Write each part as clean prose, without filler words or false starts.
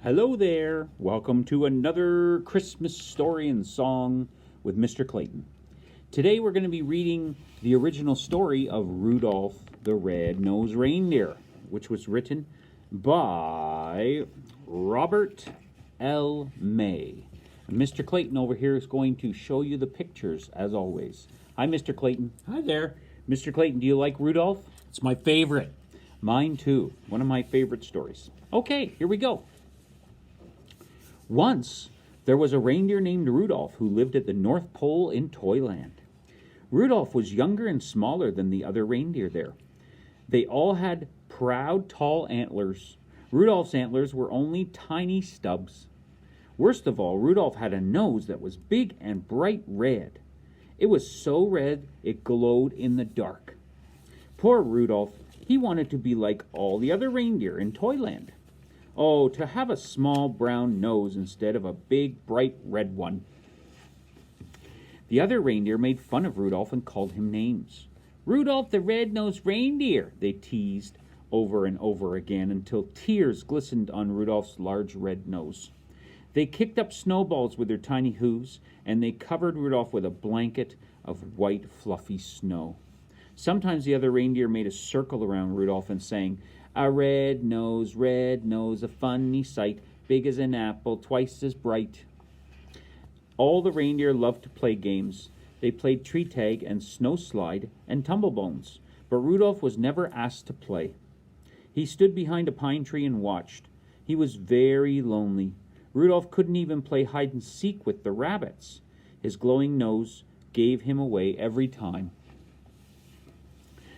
Hello there. Welcome to another Christmas story and song with Mr. Clayton. Today we're going to be reading the original story of Rudolph the Red-Nosed Reindeer, which was written by Robert L. May. And Mr. Clayton over here is going to show you the pictures as always. Hi, Mr. Clayton. Hi there. Mr. Clayton, do you like Rudolph? It's my favorite. Mine too. One of my favorite stories. Okay, here we go. Once, there was a reindeer named Rudolph who lived at the North Pole in Toyland. Rudolph was younger and smaller than the other reindeer there. They all had proud, tall antlers. Rudolph's antlers were only tiny stubs. Worst of all, Rudolph had a nose that was big and bright red. It was so red it glowed in the dark. Poor Rudolph, he wanted to be like all the other reindeer in Toyland. Oh, to have a small brown nose instead of a big, bright red one. The other reindeer made fun of Rudolph and called him names. Rudolph the Red-Nosed Reindeer, they teased over and over again until tears glistened on Rudolph's large red nose. They kicked up snowballs with their tiny hooves, and they covered Rudolph with a blanket of white, fluffy snow. Sometimes the other reindeer made a circle around Rudolph and sang, a red nose, a funny sight, big as an apple, twice as bright. All the reindeer loved to play games. They played tree tag and snow slide and tumblebones, but Rudolph was never asked to play. He stood behind a pine tree and watched. He was very lonely. Rudolph couldn't even play hide and seek with the rabbits. His glowing nose gave him away every time.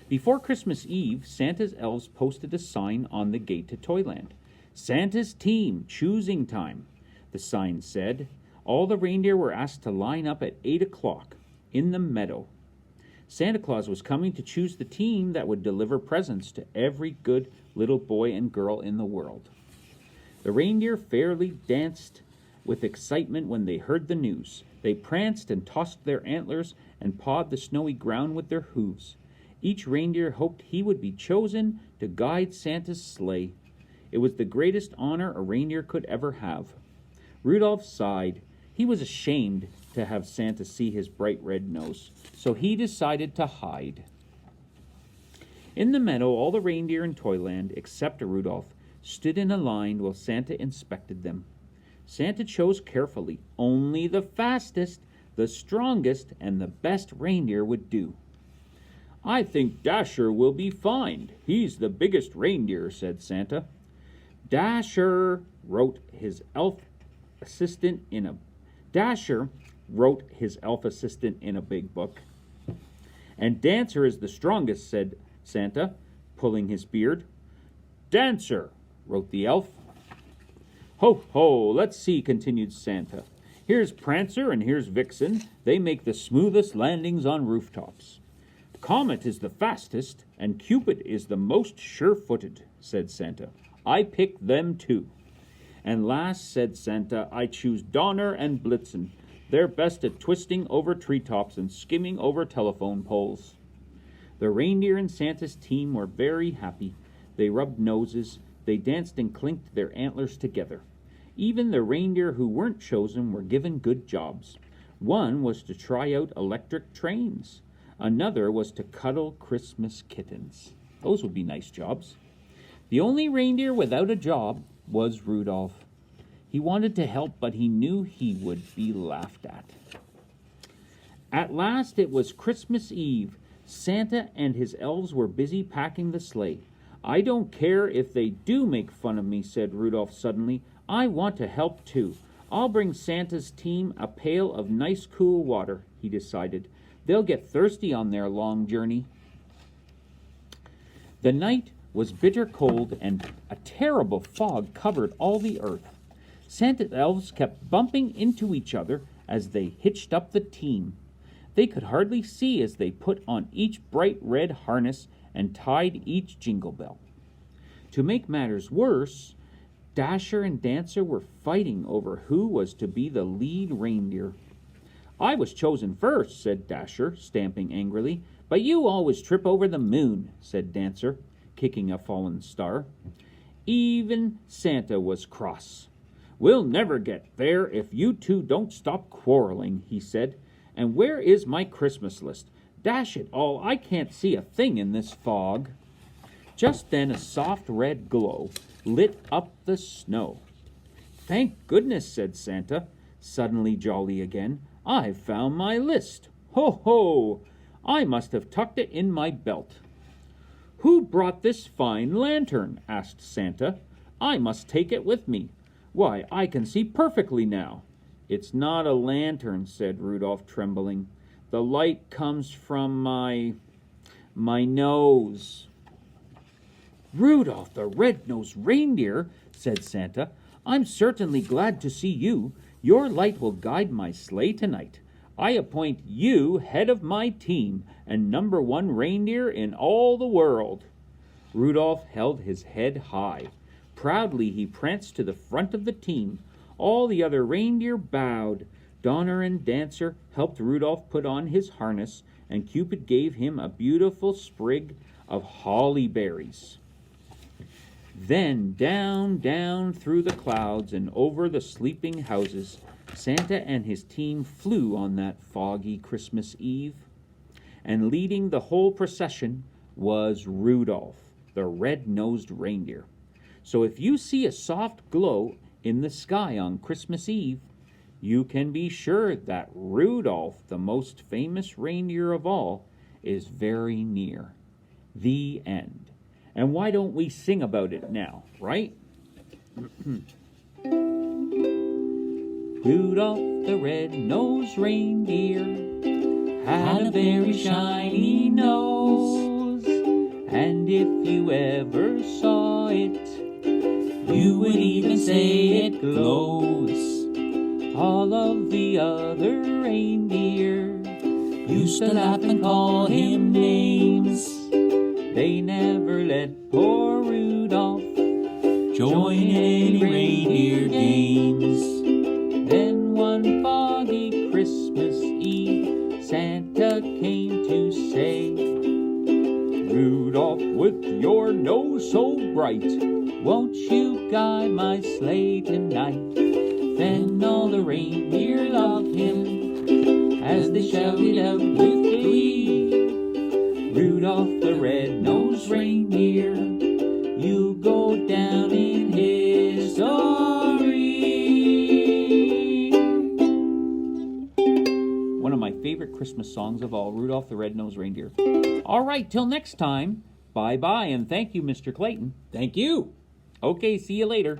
Before Christmas Eve, Santa's elves posted a sign on the gate to Toyland. Santa's team, choosing time. The sign said, all the reindeer were asked to line up at 8 o'clock in the meadow. Santa Claus was coming to choose the team that would deliver presents to every good little boy and girl in the world. The reindeer fairly danced with excitement when they heard the news. They pranced and tossed their antlers and pawed the snowy ground with their hooves. Each reindeer hoped he would be chosen to guide Santa's sleigh. It was the greatest honor a reindeer could ever have. Rudolph sighed. He was ashamed to have Santa see his bright red nose, so he decided to hide. In the meadow, all the reindeer in Toyland, except Rudolph, stood in a line while Santa inspected them. Santa chose carefully. Only the fastest, the strongest, and the best reindeer would do. I think Dasher will be fine. He's the biggest reindeer, said Santa. Dasher wrote his elf assistant in a big book. And Dancer is the strongest, said Santa, pulling his beard. Dancer, wrote the elf. Ho, ho, let's see, continued Santa. Here's Prancer and here's Vixen. They make the smoothest landings on rooftops. Comet is the fastest, and Cupid is the most sure-footed, said Santa. I picked them too. And last, said Santa, I choose Donner and Blitzen. They're best at twisting over treetops and skimming over telephone poles. The reindeer in Santa's team were very happy. They rubbed noses, they danced and clinked their antlers together. Even the reindeer who weren't chosen were given good jobs. One was to try out electric trains. Another was to cuddle Christmas kittens. Those would be nice jobs. The only reindeer without a job was Rudolph. He wanted to help, but he knew he would be laughed at. At last it was Christmas Eve. Santa and his elves were busy packing the sleigh. I don't care if they do make fun of me, said Rudolph suddenly. I want to help too. I'll bring Santa's team a pail of nice cool water, he decided. They'll get thirsty on their long journey. The night was bitter cold, and a terrible fog covered all the earth. Santa's elves kept bumping into each other as they hitched up the team. They could hardly see as they put on each bright red harness and tied each jingle bell. To make matters worse, Dasher and Dancer were fighting over who was to be the lead reindeer. I was chosen first, said Dasher, stamping angrily. But you always trip over the moon, said Dancer, kicking a fallen star. Even Santa was cross. "We'll never get there if you two don't stop quarreling," he said. "And where is my Christmas list? Dash it all, I can't see a thing in this fog." Just then a soft red glow lit up the snow. "Thank goodness," said Santa, suddenly jolly again. "I've found my list. Ho, ho! I must have tucked it in my belt." "Who brought this fine lantern?" asked Santa. "I must take it with me. Why, I can see perfectly now." "It's not a lantern," said Rudolph, trembling. "The light comes from my nose." "Rudolph the Red-Nosed Reindeer," said Santa, "I'm certainly glad to see you. Your light will guide my sleigh tonight. I appoint you head of my team and #1 reindeer in all the world." Rudolph held his head high. Proudly he pranced to the front of the team. All the other reindeer bowed. Donner and Dancer helped Rudolph put on his harness, and Cupid gave him a beautiful sprig of holly berries. Then down, down through the clouds and over the sleeping houses, Santa and his team flew on that foggy Christmas Eve. And leading the whole procession was Rudolph, the red-nosed reindeer. So if you see a soft glow in the sky on Christmas Eve, you can be sure that Rudolph, the most famous reindeer of all, is very near. The end. And why don't we sing about it now, right? Rudolph the red-nosed reindeer had a very shiny nose, and if you ever saw it, you would even say it glows. All of the other reindeer used to laugh and call him names. They never let poor Rudolph join in any reindeer games. Then one foggy Christmas Eve, Santa came to say, "Rudolph, with your nose so bright, won't you guide my sleigh tonight?" Then all the reindeer loved him as they shouted out with glee, "Rudolph the red-nosed reindeer, you go down in history." One of my favorite Christmas songs of all, Rudolph the Red-Nosed Reindeer. All right, till next time, bye-bye, and thank you, Mr. Clayton. Thank you. Okay, see you later.